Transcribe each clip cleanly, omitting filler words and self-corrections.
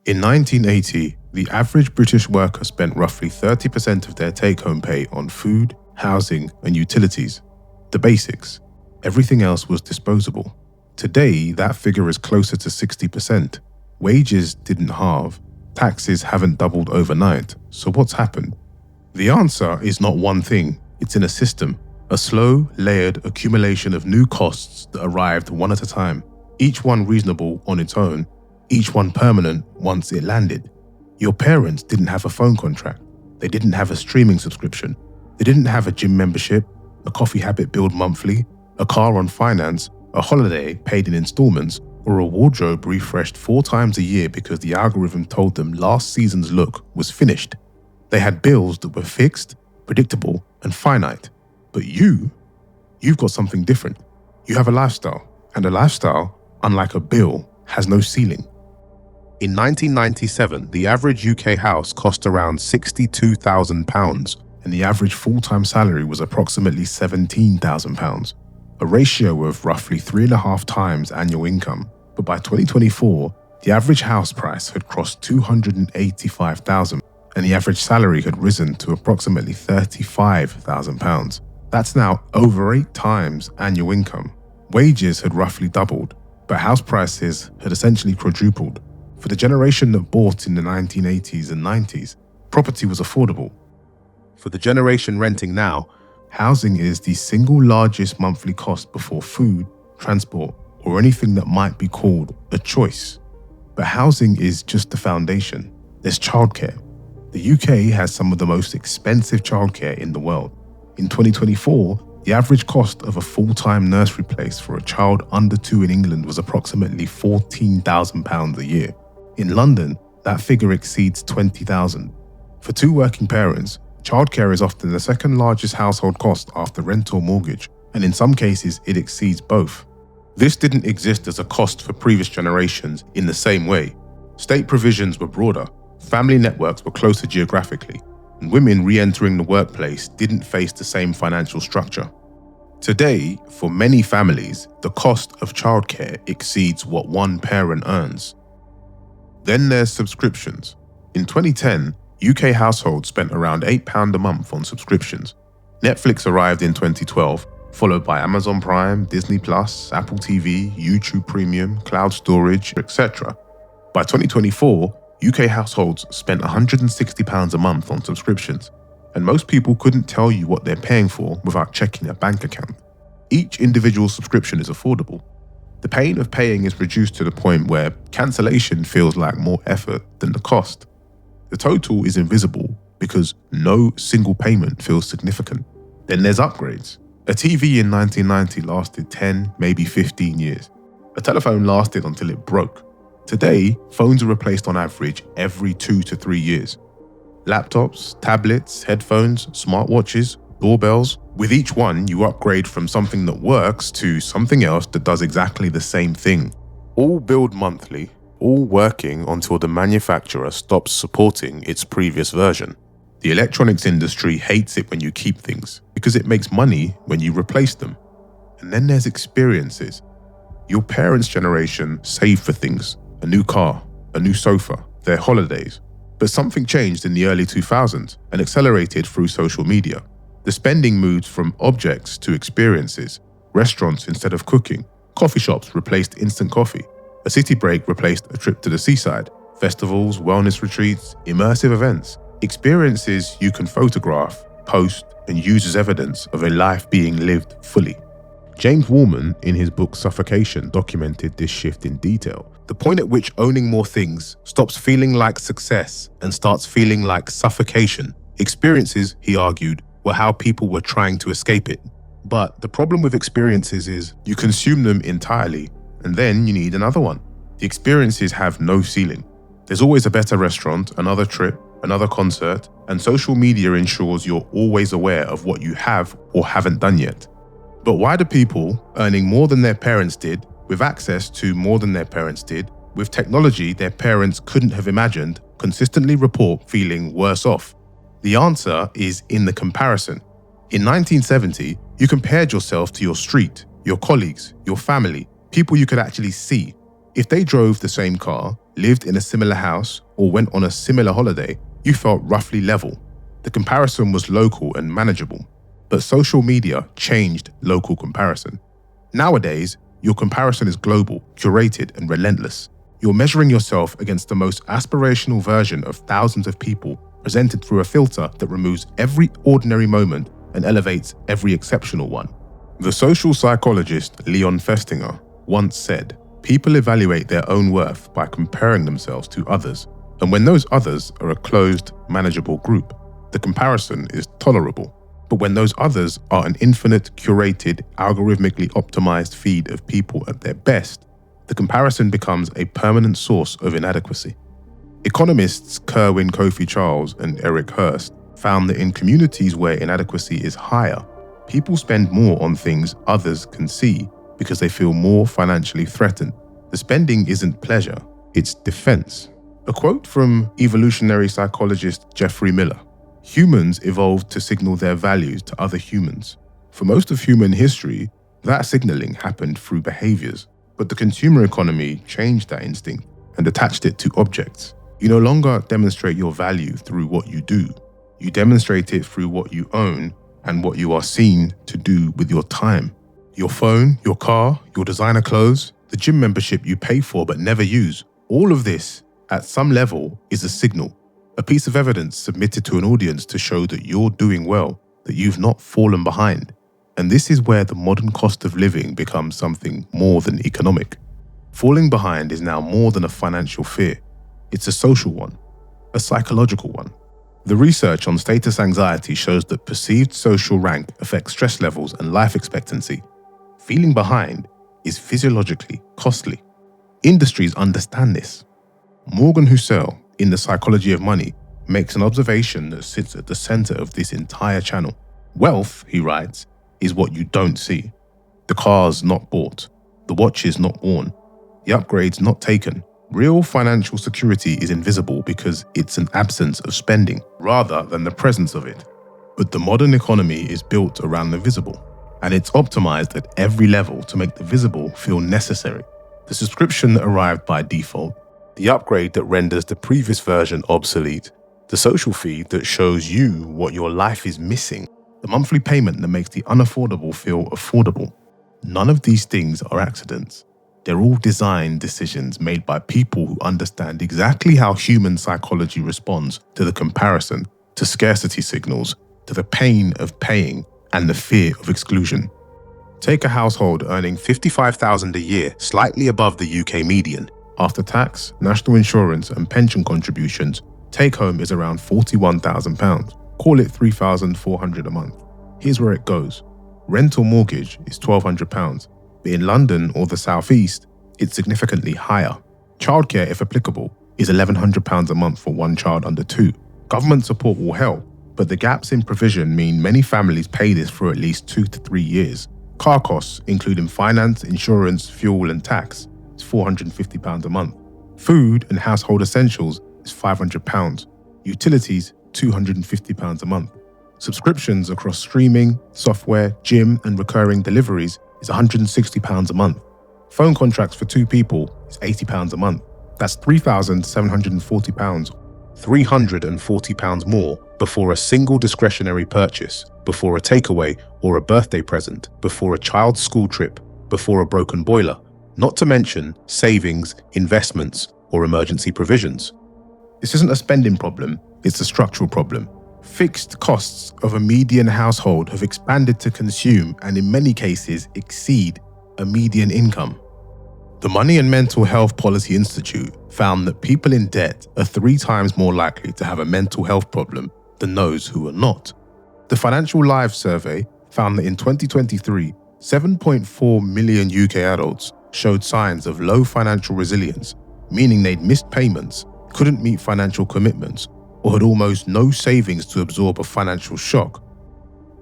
In 1980, the average British worker spent roughly 30% of their take-home pay on food, housing, and utilities. The basics. Everything else was disposable. Today, that figure is closer to 60%. Wages didn't halve. Taxes haven't doubled overnight. So what's happened? The answer is not one thing. It's in a system. A slow, layered accumulation of new costs that arrived one at a time. Each one reasonable on its own. Each one permanent once it landed. Your parents didn't have a phone contract. They didn't have a streaming subscription. They didn't have a gym membership, a coffee habit billed monthly, a car on finance, a holiday paid in installments, or a wardrobe refreshed 4 times a year because the algorithm told them last season's look was finished. They had bills that were fixed, predictable, and finite. But you've got something different. You have a lifestyle, and a lifestyle, unlike a bill, has no ceiling. In 1997, the average UK house cost around £62,000, and the average full-time salary was approximately £17,000, a ratio of roughly 3.5 times annual income. But by 2024, the average house price had crossed £285,000, and the average salary had risen to approximately £35,000. That's now over 8 times annual income. Wages had roughly doubled, but house prices had essentially quadrupled. For the generation that bought in the 1980s and 90s, property was affordable. For the generation renting now, housing is the single largest monthly cost before food, transport, or anything that might be called a choice. But housing is just the foundation. There's childcare. The UK has some of the most expensive childcare in the world. In 2024, the average cost of a full-time nursery place for a child under 2 in England was approximately £14,000 a year. In London, that figure exceeds £20,000. For 2 working parents, childcare is often the second largest household cost after rent or mortgage, and in some cases it exceeds both. This didn't exist as a cost for previous generations in the same way. State provisions were broader, family networks were closer geographically, and women re-entering the workplace didn't face the same financial structure. Today, for many families, the cost of childcare exceeds what one parent earns. Then there's subscriptions. In 2010, UK households spent around £8 a month on subscriptions. Netflix arrived in 2012, followed by Amazon Prime, Disney+, Apple TV, YouTube Premium, cloud storage, etc. By 2024, UK households spent £160 a month on subscriptions, and most people couldn't tell you what they're paying for without checking their bank account. Each individual subscription is affordable. The pain of paying is reduced to the point where cancellation feels like more effort than the cost. The total is invisible because no single payment feels significant. Then there's upgrades. A TV in 1990 lasted 10, maybe 15 years. A telephone lasted until it broke. Today, phones are replaced on average every 2 to 3 years. Laptops, tablets, headphones, smartwatches, doorbells. With each one, you upgrade from something that works to something else that does exactly the same thing. All billed monthly, all working until the manufacturer stops supporting its previous version. The electronics industry hates it when you keep things because it makes money when you replace them. And then there's experiences. Your parents' generation saved for things, a new car, a new sofa, their holidays. But something changed in the early 2000s and accelerated through social media. The spending moved from objects to experiences. Restaurants instead of cooking. Coffee shops replaced instant coffee. A city break replaced a trip to the seaside. Festivals, wellness retreats, immersive events. Experiences you can photograph, post, and use as evidence of a life being lived fully. James Woolman, in his book Suffocation, documented this shift in detail. The point at which owning more things stops feeling like success and starts feeling like suffocation. Experiences, he argued, were how people were trying to escape it. But the problem with experiences is you consume them entirely, and then you need another one. The experiences have no ceiling. There's always a better restaurant, another trip, another concert, and social media ensures you're always aware of what you have or haven't done yet. But why do people earning more than their parents did, with access to more than their parents did, with technology their parents couldn't have imagined, consistently report feeling worse off? The answer is in the comparison. In 1970, you compared yourself to your street, your colleagues, your family, people you could actually see. If they drove the same car, lived in a similar house, or went on a similar holiday, you felt roughly level. The comparison was local and manageable. But social media changed local comparison. Nowadays, your comparison is global, curated, and relentless. You're measuring yourself against the most aspirational version of thousands of people presented through a filter that removes every ordinary moment and elevates every exceptional one. The social psychologist Leon Festinger once said, "People evaluate their own worth by comparing themselves to others, and when those others are a closed, manageable group, the comparison is tolerable. But when those others are an infinite, curated, algorithmically optimized feed of people at their best, the comparison becomes a permanent source of inadequacy." Economists Kerwin Kofi Charles and Eric Hurst found that in communities where inadequacy is higher, people spend more on things others can see because they feel more financially threatened. The spending isn't pleasure, it's defense. A quote from evolutionary psychologist Jeffrey Miller: "Humans evolved to signal their values to other humans. For most of human history, that signaling happened through behaviors. But the consumer economy changed that instinct and attached it to objects. You no longer demonstrate your value through what you do. You demonstrate it through what you own and what you are seen to do with your time. Your phone, your car, your designer clothes, the gym membership you pay for but never use, all of this, at some level, is a signal. A piece of evidence submitted to an audience to show that you're doing well, that you've not fallen behind. And this is where the modern cost of living becomes something more than economic. Falling behind is now more than a financial fear. It's a social one, a psychological one. The research on status anxiety shows that perceived social rank affects stress levels and life expectancy. Feeling behind is physiologically costly. Industries understand this. Morgan Housel, in The Psychology of Money, makes an observation that sits at the center of this entire channel. Wealth, he writes, is what you don't see. The cars not bought, the watches not worn, the upgrades not taken. Real financial security is invisible because it's an absence of spending rather than the presence of it. But the modern economy is built around the visible, and it's optimized at every level to make the visible feel necessary. The subscription that arrived by default, the upgrade that renders the previous version obsolete, the social feed that shows you what your life is missing, the monthly payment that makes the unaffordable feel affordable. None of these things are accidents. They're all design decisions made by people who understand exactly how human psychology responds to the comparison, to scarcity signals, to the pain of paying, and the fear of exclusion. Take a household earning $55,000 a year, slightly above the UK median. After tax, national insurance, and pension contributions, take home is around £41,000. Call it $3,400 a month. Here's where it goes. Rental mortgage is £1,200, but in London or the Southeast, it's significantly higher. Childcare, if applicable, is £1,100 a month for one child under 2. Government support will help, but the gaps in provision mean many families pay this for at least 2 to 3 years. Car costs, including finance, insurance, fuel, and tax, is £450 a month. Food and household essentials is £500. Utilities, £250 a month. Subscriptions across streaming, software, gym, and recurring deliveries is £160 a month. Phone contracts for 2 people is £80 a month. That's £3,740. £340 more before a single discretionary purchase, before a takeaway or a birthday present, before a child's school trip, before a broken boiler, not to mention savings, investments, or emergency provisions. This isn't a spending problem, it's a structural problem. Fixed costs of a median household have expanded to consume and in many cases exceed a median income. The Money and Mental Health Policy Institute found that people in debt are 3 times more likely to have a mental health problem than those who are not. The Financial Lives survey found that in 2023, 7.4 million UK adults showed signs of low financial resilience, meaning they'd missed payments, couldn't meet financial commitments, or had almost no savings to absorb a financial shock.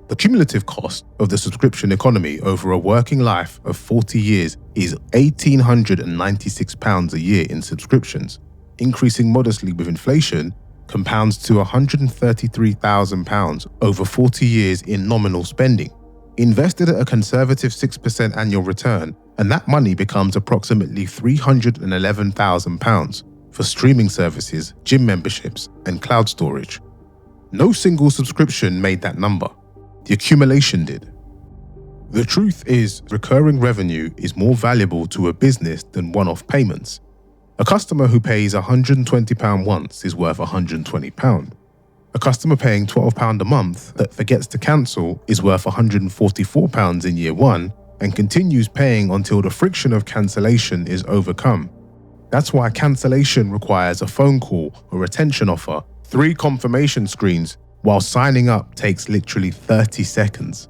The cumulative cost of the subscription economy over a working life of 40 years is £1,896 a year in subscriptions. Increasing modestly with inflation compounds to £133,000 over 40 years in nominal spending. Invested at a conservative 6% annual return, and that money becomes approximately £311,000. for streaming services, gym memberships, and cloud storage. No single subscription made that number. The accumulation did. The truth is, recurring revenue is more valuable to a business than one-off payments. A customer who pays £120 once is worth £120. A customer paying £12 a month that forgets to cancel is worth £144 in year one and continues paying until the friction of cancellation is overcome. That's why cancellation requires a phone call, a retention offer, 3 confirmation screens, while signing up takes literally 30 seconds.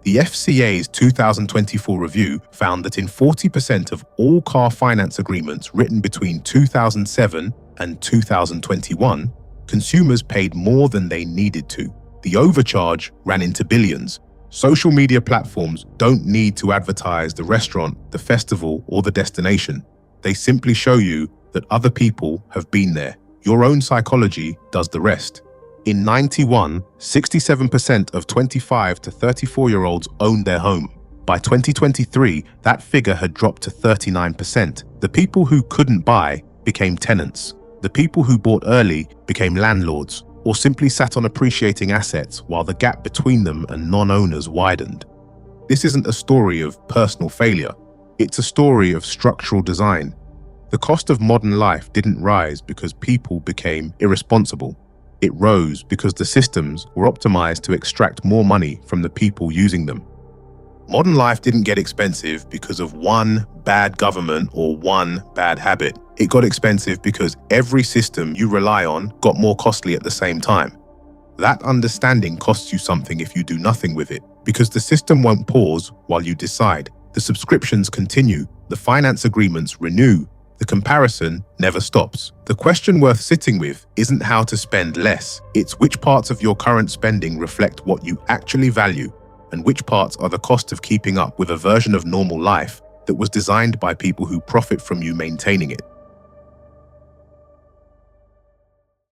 The FCA's 2024 review found that in 40% of all car finance agreements written between 2007 and 2021, consumers paid more than they needed to. The overcharge ran into billions. Social media platforms don't need to advertise the restaurant, the festival, or the destination. They simply show you that other people have been there. Your own psychology does the rest. In 91, 67% of 25 to 34-year-olds owned their home. By 2023, that figure had dropped to 39%. The people who couldn't buy became tenants. The people who bought early became landlords, or simply sat on appreciating assets while the gap between them and non-owners widened. This isn't a story of personal failure. It's a story of structural design. The cost of modern life didn't rise because people became irresponsible. It rose because the systems were optimized to extract more money from the people using them. Modern life didn't get expensive because of one bad government or one bad habit. It got expensive because every system you rely on got more costly at the same time. That understanding costs you something if you do nothing with it, because the system won't pause while you decide. The subscriptions continue, the finance agreements renew, the comparison never stops. The question worth sitting with isn't how to spend less, it's which parts of your current spending reflect what you actually value, and which parts are the cost of keeping up with a version of normal life that was designed by people who profit from you maintaining it.